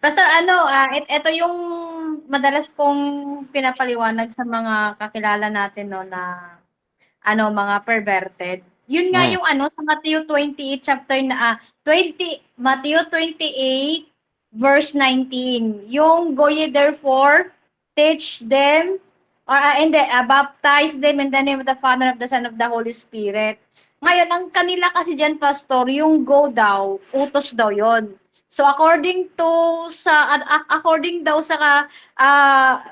Pastor, ito yung madalas kong pinapaliwanag sa mga kakilala natin, no, na mga perverted. Yun nga Hmm. yung sa Matthew 28 chapter na 20 Matthew 28 verse 19. Yung go ye therefore teach them or baptize them in the name of the Father, of the Son, of the Holy Spirit. Ngayon, ang kanila kasi diyan, pastor, yung go daw, utos daw yon. So according daw sa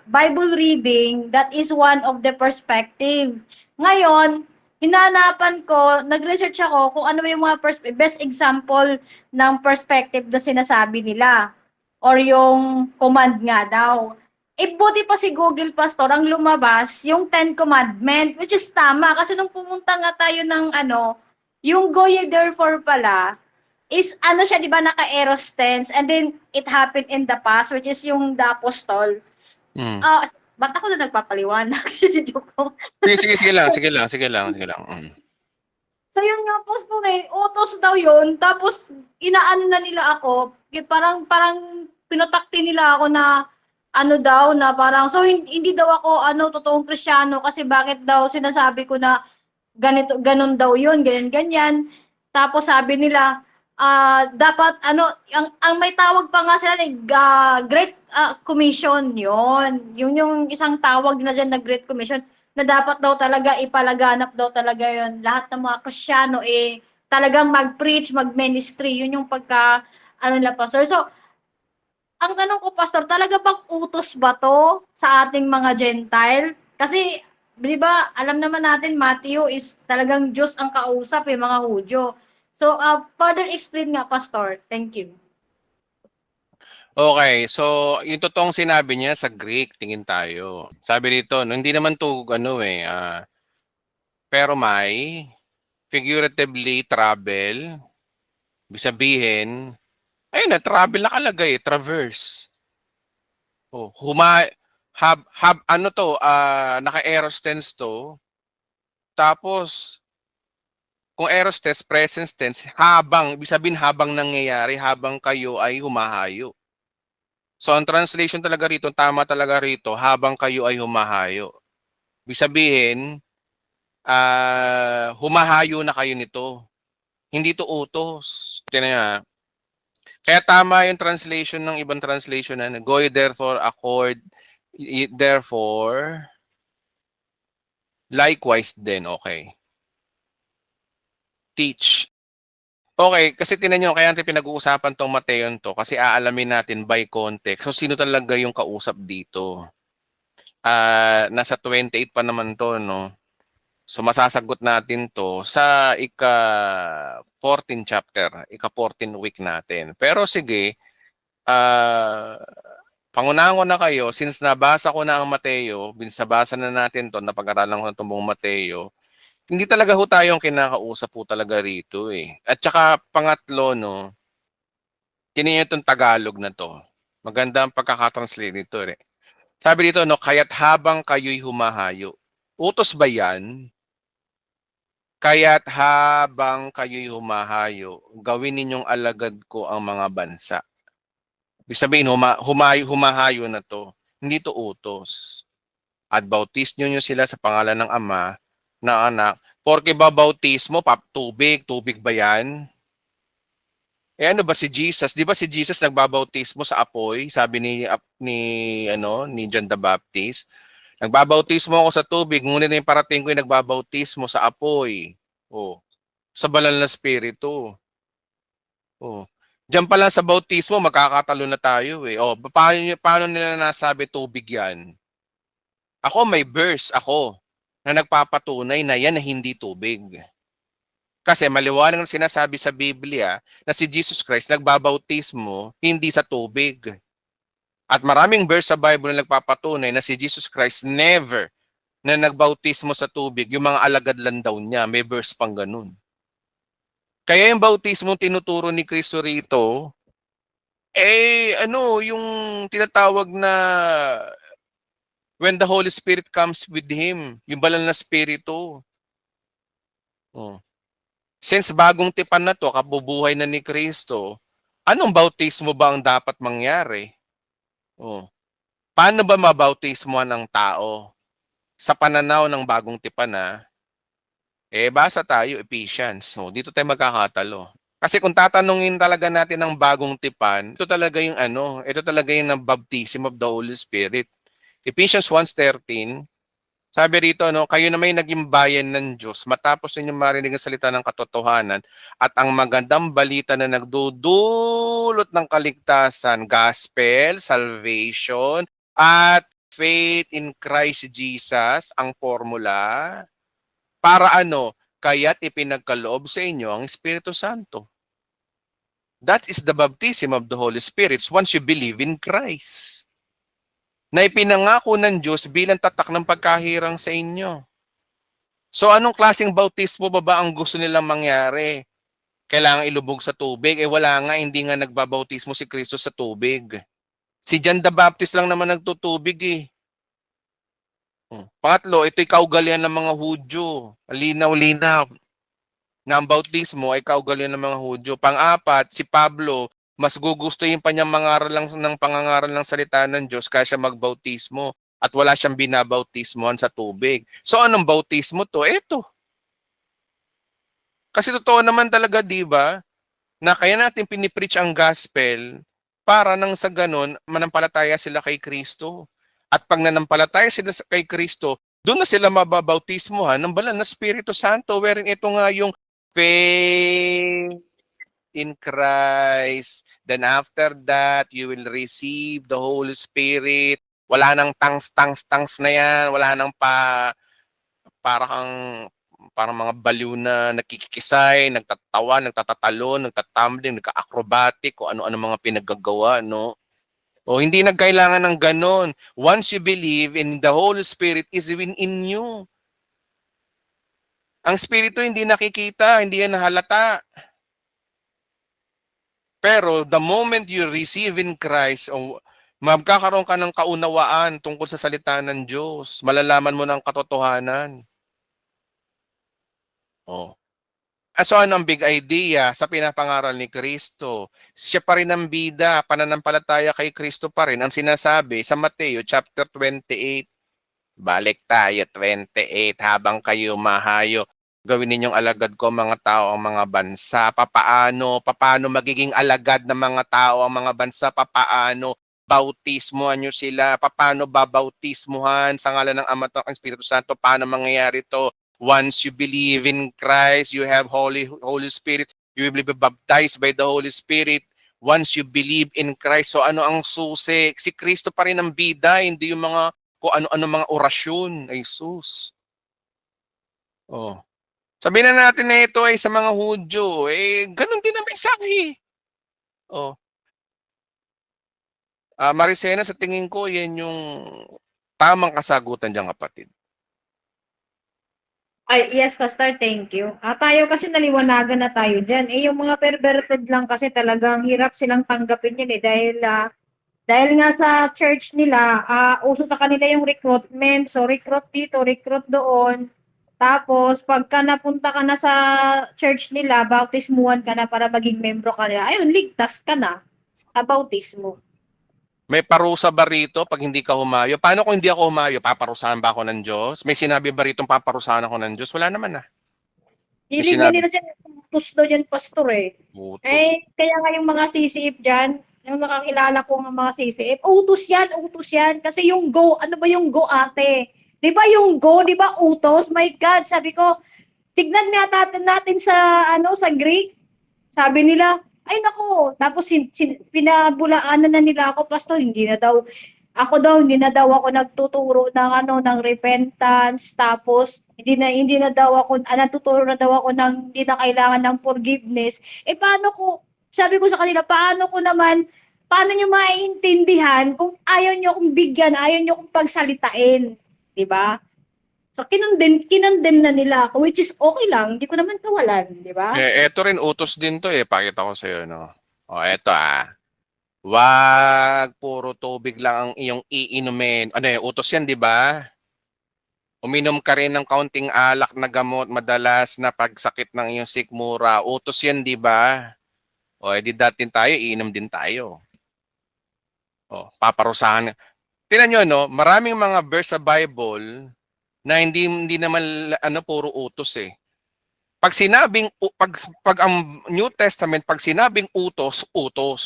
Bible reading, that is one of the perspective. Ngayon, hinanapan ko, nag-research ako kung ano yung mga best example ng perspective na sinasabi nila or yung command nga daw. Buti pa si Google, Pastor, ang lumabas yung Ten Commandment, which is tama. Kasi nung pumunta nga tayo ng yung go ye therefore pala, is siya, di ba, naka-eros tense, and then it happened in the past, which is yung the apostle. Hmm. Ba't ako na nagpapaliwanag? Si joke ko. Sige, sige, sige lang, sige lang, sige lang, sige lang. So yun nga, Pastor, utos daw yun, tapos inaano na nila ako, parang pinotakti nila ako na daw, na parang, so hindi daw ako totoong Kristiyano kasi bakit daw sinasabi ko na ganito, ganun daw yun, ganyan, ganyan. Tapos sabi nila, dapat ang may tawag pa nga sila Great Commission yon. Yung isang tawag na dyan na Great Commission na dapat daw talaga ipalaganap daw talaga yon. Lahat ng mga Kristiyano talagang mag-preach, mag-ministry. Yun yung pagka nila, Pastor. So, ang tanong ko, Pastor, talaga bang utos ba to sa ating mga Gentile? Kasi, di ba, alam naman natin, Matthew is talagang Diyos ang kausap, mga Hudyo. So, further explain nga, Pastor. Thank you. Okay, so yung totoong sinabi niya sa Greek, tingin tayo. Sabi dito, no, hindi naman to pero may figuratively travel, ibig sabihin, ayun na, travel nakalagay, traverse. Oh, naka-eros tense to. Tapos, kung eros tense, present tense, habang, ibig sabihin habang nangyayari, habang kayo ay humahayo. So, ang translation talaga rito, tama talaga rito, habang kayo ay humahayo. Ibig sabihin, humahayo na kayo nito. Hindi to utos. Tingnan niya. Kaya tama yung translation ng ibang translation na go ye therefore therefore likewise then okay. Teach. Okay, kasi tinan nyo, kaya natin pinag-uusapan tong Mateo to kasi aalamin natin by context. So, sino talaga yung kausap dito? Nasa 28 pa naman to, no? So, masasagot natin to sa ika-14 chapter, ika-14 week natin. Pero sige, pangunahan ko na kayo, since nabasa ko na ang Mateo, binabasa na natin to, napag-aralan ko na itong buong Mateo, hindi talaga ho tayong kinakausap po talaga rito eh. At saka pangatlo, no, tiniyo itong Tagalog na to. Maganda ang pagkakatranslate nito eh. Sabi dito, no, kaya't habang kayo'y humahayo. Utos ba yan? Kaya't habang kayo'y humahayo, gawin ninyong alagad ko ang mga bansa. Ibig sabihin, humahayo na to. Hindi to utos. At bautismo nyo sila sa pangalan ng Ama, na Anak. Porke ba bautismo, tubig? Tubig ba yan? Ano ba si Jesus? Di ba si Jesus nagbabautismo sa apoy? Sabi ni John the Baptist. Nagbabautismo ako sa tubig, ngunit yung parating ko yung nagbabautismo sa apoy. Oh, sa banal na spirito. Oh. Diyan pa lang sa bautismo, magkakatalo na tayo eh. Oh, paano nila nasabi tubig yan? Ako may verse ako na nagpapatunay na yan na hindi tubig. Kasi maliwanag na sinasabi sa Biblia na si Jesus Christ nagbabautismo hindi sa tubig. At maraming verse sa Bible na nagpapatunay na si Jesus Christ never na nagbautismo sa tubig. Yung mga alagad lang daw niya. May verse pang ganun. Kaya yung bautismo tinuturo ni Cristo rito, yung tinatawag na when the Holy Spirit comes with Him, yung banal na Spirito. Oh. Since bagong tipan na to, kabubuhay na ni Kristo, Anong bautismo ba ang dapat mangyari? Oh. Paano ba mabautismohan ng tao? Sa pananaw ng bagong tipan na, basa tayo, Ephesians. So, dito tayo magkakatalo. Kasi kung tatanungin talaga natin ng bagong tipan, ito talaga yung ito talaga yung baptism of the Holy Spirit. Ephesians 1:13, sabi rito, kayo na may naging bayan ng Diyos matapos ninyong marinig ang salita ng katotohanan at ang magandang balita na nagdudulot ng kaligtasan, gospel, salvation, at faith in Christ Jesus, ang formula, para kaya't ipinagkaloob sa inyo ang Espiritu Santo. That is the baptism of the Holy Spirit once you believe in Christ, na ipinangako ng Diyos bilang tatak ng pagkahirang sa inyo. So anong klaseng bautismo ba ang gusto nilang mangyari? Kailangan ilubog sa tubig? Wala nga, hindi nga nagbabautismo si Kristo sa tubig. Si John the Baptist lang naman nagtutubig eh. Pangatlo, ito'y kaugalian ng mga Hudyo. Linaw-linaw na ang bautismo ay kaugalian ng mga Hudyo. Pang-apat, si Pablo, mas gugustuhin pa niyang mangaral lang ng pangangaral ng salita ng Diyos kaya siya magbautismo at wala siyang binabautismohan sa tubig. So anong bautismo to? Ito. Kasi totoo naman talaga, di ba, na kaya natin pinipreach ang gospel para nang sa ganon, manampalataya sila kay Kristo. At pag nanampalataya sila kay Kristo, doon na sila mababautismohan ng banal na Espiritu Santo, wherein ito nga yung faith in Christ. Then after that, you will receive the Holy Spirit. Wala nang tangs na yan. Wala nang parang parang mga baliw na nakikisay, nagtatawa, nagtatatalon, nagtatumbling, nagka-acrobatic, o ano-ano mga pinaggagawa, no? O hindi nagkailangan ng ganon. Once you believe in the Holy Spirit is within you. Ang Espiritu hindi nakikita, hindi yan nahalata. Pero the moment you receive in Christ, o magkakaroon ka ng kaunawaan tungkol sa salita ng Diyos, malalaman mo ng katotohanan. Oh. So ano ang big idea sa pinapangaral ni Kristo? Siya pa rin ang bida, pananampalataya kay Kristo pa rin ang sinasabi sa Mateo chapter 28. Balik tayo, 28. Habang kayo mahayo, gawin ninyong alagad ko mga tao ang mga bansa. Papaano magiging alagad ng mga tao ang mga bansa? Papaano bautismuhan nyo sila? Papaano babautismuhan sa ngalan ng Ama at ng Espiritu Santo? Paano mangyayari to? Once you believe in Christ, you have Holy Spirit, you will be baptized by the Holy Spirit. Once you believe in Christ, so ano ang susi? Si Kristo pa rin ang bida, hindi yung mga kung ano-ano mga orasyon. Ay sus. Oh. Sabihin na natin na ito ay sa mga Hudyo, ganun din ang mensahe. Oh. Maricena, sa tingin ko, yan yung tamang kasagutan dyan, kapatid. Ay, yes, Pastor, thank you. Tayo kasi naliwanagan na tayo dyan. Yung mga perverted lang kasi talagang hirap silang tanggapin yun dahil nga sa church nila, uso sa kanila yung recruitment. So, recruit dito, recruit doon. Tapos, pagka napunta ka na sa church nila, bautismuhan ka na para maging membro ka nila. Ayun, ligtas ka na sa bautismo. May parusa ba rito pag hindi ka humayo? Paano kung hindi ako humayo? Paparusahan ba ako ng Diyos? May sinabi ba rito paparusahan ako ng Diyos? Wala naman May Hiling nga sinabi. nila dyan, utos daw dyan, pastor eh. Utos. Kaya nga yung mga CCF dyan, yung makakilala ko ng mga CCF, utos yan. Kasi yung go, ano ba yung go ate? Di ba yung go, di ba utos? My God, sabi ko, tignan nga natin sa, sa Greek. Sabi nila, ay nako, tapos pinabulaanan na nila ako, pastor, hindi na daw ako nagtuturo ng ng repentance, tapos hindi na daw ako natuturo na daw ako ng hindi na kailangan ng forgiveness. Paano ko sabi ko sa kanila, paano niyo maiintindihan kung ayaw niyo akong bigyan, ayaw niyo akong pagsalitain, 'di ba? So kinondem na nila ako, which is okay lang, hindi ko naman kawalan, 'di ba? Eto rin utos din to Pakita ko sa iyo, no. Eto Wag puro tubig lang ang iyong iinumin. Utos 'yan, 'di ba? Uminom ka rin ng kaunting alak na gamot madalas na pagsakit ng iyong sikmura. Utos 'yan, 'di ba? O, edi datin tayo, iinom din tayo. O, paparusahan. Tingnan nyo, no? Maraming mga verse sa Bible na hindi naman puro utos eh. Pag sinabing pag ang New Testament, pag sinabing utos, utos.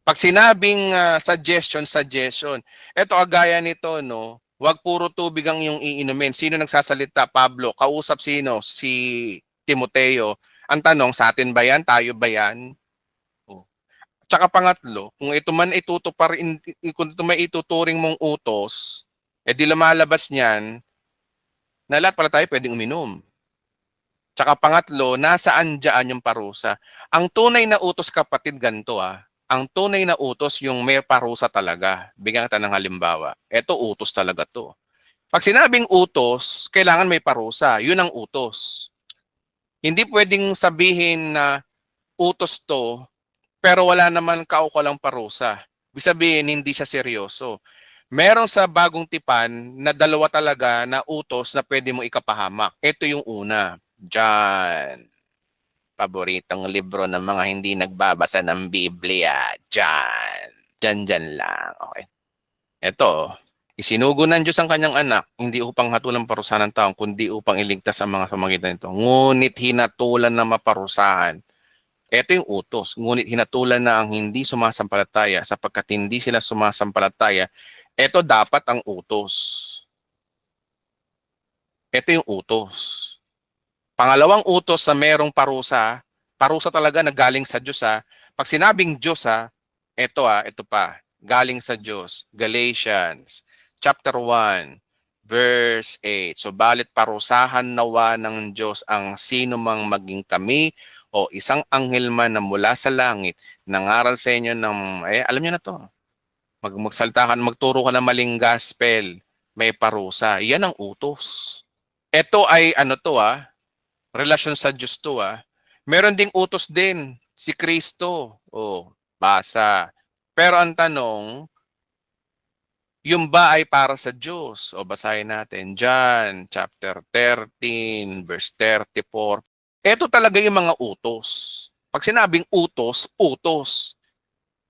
Pag sinabing suggestion. Ito agaya nito, no. Wag puro tubig ang iyong iinumin. Sino nagsasalita? Pablo. Kausap sino? Si Timoteo. Ang tanong, sa atin ba yan? Tayo ba yan? Oh. Tsaka pangatlo, kung ito man kung ito may ituturing mong utos, di lumalabas niyan na lahat pala tayo pwedeng uminom. Tsaka pangatlo, nasaan dyan yung parusa? Ang tunay na utos, kapatid, ganito Ang tunay na utos yung may parusa talaga. Bigyan kita ng halimbawa. Ito, utos talaga to. Pag sinabing utos, kailangan may parusa. Yun ang utos. Hindi pwedeng sabihin na utos to, pero wala naman kaukulang parusa. Ibig sabihin, hindi siya seryoso. Meron sa bagong tipan na dalawa talaga na utos na pwede mo ikapahamak. Ito yung una. Diyan. Paboritong libro ng mga hindi nagbabasa ng Biblia. Diyan. Diyan lang. Okay. Ito. Isinugo ng Diyos ang kanyang anak, hindi upang hatulan parusahan ng taong, kundi upang iligtas ang mga samagitan nito. Ngunit hinatulan na maparusahan. Ito yung utos. Ngunit hinatulan na ang hindi sumasampalataya sapagkat hindi sila sumasampalataya. Ito dapat ang utos. Ito yung utos. Pangalawang utos na merong parusa, parusa talaga na galing sa Diyos Pag sinabing Diyos ito pa, galing sa Diyos. Galatians chapter 1 verse 8. Subalit parusahan nawa ng Diyos ang sino mang maging kami o isang anghel man na mula sa langit, nangaral sa inyo ng, alam niyo na to. Magsalta ka, magturo ka ng maling gospel, may parusa. Yan ang utos. Ito ay relasyon sa Diyos to Meron ding utos din si Kristo. Basa. Pero ang tanong, yung ba ay para sa Diyos? Basahin natin. John chapter 13 verse 34. Ito talaga yung mga utos. Pag sinabing utos, utos.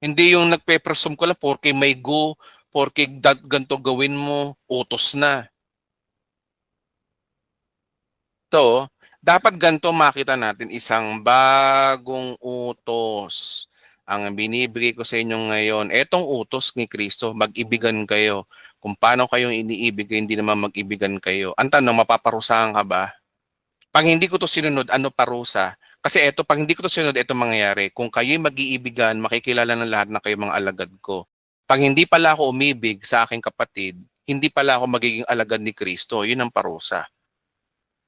Hindi yung nagpe-presume ko lang porke may go, porke ganito gawin mo, utos na. So, dapat ganito makita natin isang bagong utos ang binibigay ko sa inyo ngayon. Etong utos ni Kristo, mag-ibigan kayo. Kung paano kayong iniibig, hindi naman mag-ibigan kayo. Ang tanong, mapaparusahan ka ba? Pag hindi ko to sinunod, ano parusa? Kasi pag hindi ko to sinunod, ito mangyayari. Kung kayo'y mag-iibigan, makikilala ng lahat na kayo mga alagad ko. Pag hindi pala ako umibig sa aking kapatid, hindi pala ako magiging alagad ni Kristo. Yun ang parusa.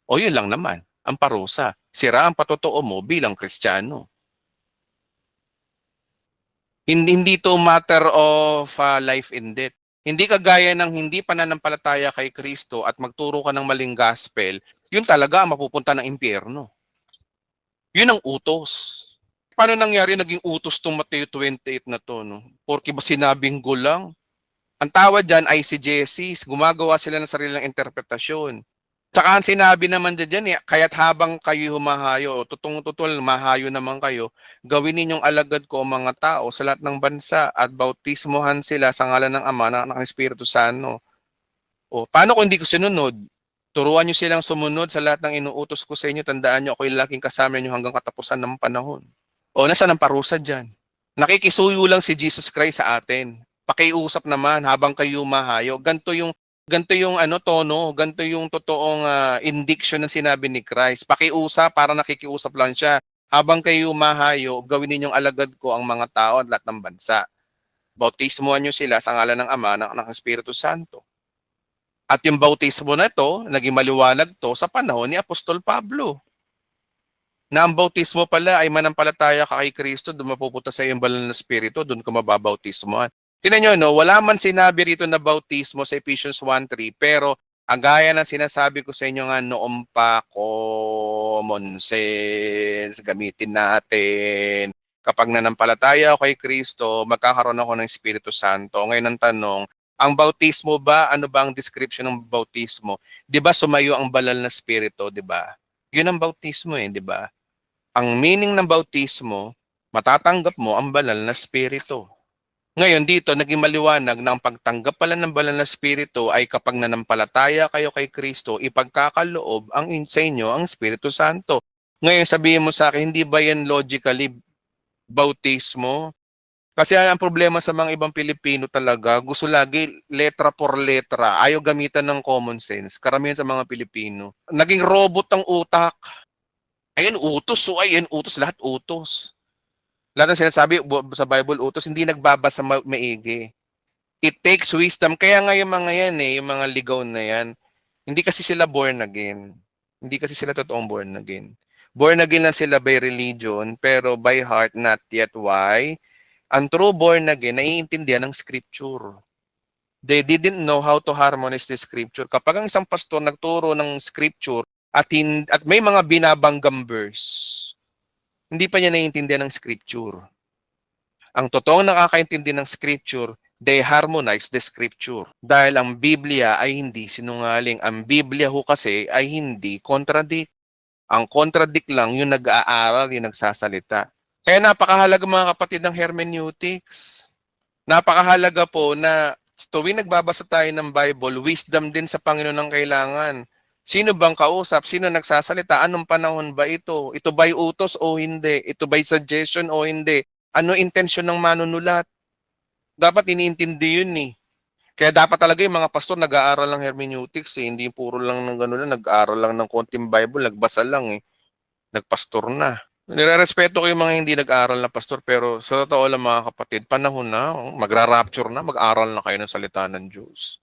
O yun lang naman, ang parusa. Sira ang patotoo mo bilang Kristiyano. Hindi to matter of life and death. Hindi kagaya ng hindi pananampalataya kay Kristo at magturo ka ng maling gospel, yun talaga ang mapupunta ng impyerno. Yun ang utos. Paano nangyari naging utos tong Mateo 28 na to? No? Porque ba sinabing go lang? Ang tawad dyan ay si Jesus. Gumagawa sila ng sarilang interpretasyon. Tsaka ang sinabi naman dyan, kaya't habang kayo humahayo, tutong-tutol, mahayo naman kayo, gawin ninyong alagad ko mga tao sa lahat ng bansa at bautismohan sila sa ngalan ng Ama, ng Espiritu Santo. Paano kung hindi ko sinunod? Turuan nyo silang sumunod sa lahat ng inuutos ko sa inyo. Tandaan nyo, ako'y laging kasama nyo hanggang katapusan ng panahon. Nasaan ang parusa dyan? Nakikisuyo lang si Jesus Christ sa atin. Pakiusap naman habang kayo mahayo. Ganto yung tono, ganito yung totoong indiction ng sinabi ni Christ. Pakiusap, para nakikiusap lang siya. Habang kayo mahayo, gawin ninyong alagad ko ang mga tao at lahat ng bansa. Bautismuhan nyo sila sa ngalan ng Ama, ng Espiritu Santo. At yung bautismo na ito, naging maliwanag to sa panahon ni Apostol Pablo. Na ang bautismo pala ay manampalataya ka kay Kristo, doon mapupunta sa iyong banal na Espiritu, doon ka mababautismohan. Tingnan nyo, wala man sinabi rito na bautismo sa Ephesians 1:3, pero ang gaya ng sinasabi ko sa inyo nga noong pa, common sense, gamitin natin. Kapag nanampalataya ako kay Kristo, magkakaroon ako ng Espiritu Santo. Ngayon ang tanong, ang bautismo ba, ano ba ang description ng bautismo? 'Di ba sumayo ang banal na Espiritu, 'di ba? 'Yun ang bautismo di ba? Ang meaning ng bautismo, matatanggap mo ang banal na spirito. Ngayon dito, naging maliwanag na ang pagtanggap pala ng banal na spirito ay kapag nanampalataya kayo kay Kristo, ipagkakaloob sa inyo ang Espiritu Santo. Ngayon sabihin mo sa akin, hindi ba yan logically bautismo? Kasi ang problema sa mga ibang Pilipino talaga, gusto lagi letra por letra. Ayaw gamitan ng common sense. Karamihan sa mga Pilipino. Naging robot ang utak. Ayan, utos. So, ayan, utos. Lahat utos. Lahat ng sinasabi sa Bible, utos, hindi nagbabasa maigi. It takes wisdom. Kaya nga yung mga yan yung mga ligaw na yan, hindi kasi sila born again. Hindi kasi sila totoong born again. Born again lang sila by religion, pero by heart, not yet. Why? Ang true born again, naiintindihan ng scripture. They didn't know how to harmonize the scripture. Kapag ang isang pastor nagturo ng scripture at may mga binabanggam verse, hindi pa niya naiintindihan ng scripture. Ang totoong nakakaintindi ng scripture, they harmonize the scripture. Dahil ang Biblia ay hindi sinungaling. Ang Biblia ho kasi ay hindi contradict. Ang contradict lang yung nag-aaral, yung nagsasalita. Kaya napakahalaga mga kapatid ng hermeneutics. Napakahalaga po na tuwing nagbabasa tayo ng Bible, wisdom din sa Panginoon ang kailangan. Sino bang kausap? Sino nagsasalita? Anong panahon ba ito? Ito ba'y utos o hindi? Ito ba'y suggestion o hindi? Ano intensyon ng manunulat? Dapat iniintindi yun eh. Kaya dapat talaga yung mga pastor nag-aaral ng hermeneutics eh. Hindi puro lang ng gano'n lang, nag-aaral lang ng konting Bible, nagbasa lang eh. Nagpastor na. Nire-respeto ko yung mga hindi nag-aaral na pastor, pero sa totoo lang mga kapatid, panahon na, magra-rapture na, mag-aral na kayo ng salita ng Diyos.